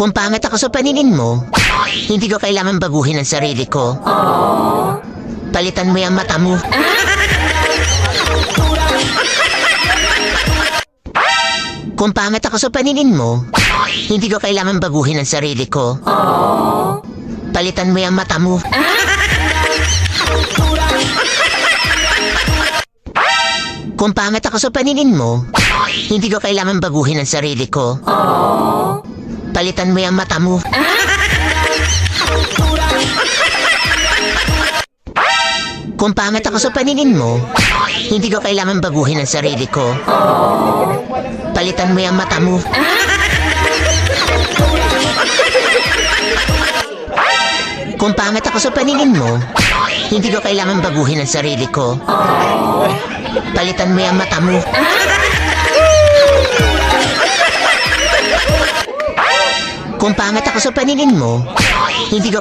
Kung pangit ako sa paningin mo, hindi ko kailangan baguhin ang sarili ko. Palitan mo yung mata mo. Kung pangit ako sa paningin mo, hindi ko kailangan baguhin ang sarili ko. Palitan mo yung mata mo. Kung pangit ako sa paningin mo, hindi ko kailangan baguhin ang sarili ko. Palitan mo yung mata mo. Kung pangit ako sa paningin mo, hindi ko kailangan baguhin ang sarili ko. Palitan mo yung mata mo. Kung pangit ako sa paningin mo, hindi ko kailangan baguhin ang sarili ko. Palitan mo yung mata mo. Kung pangit ako sa paningin mo, hindi ko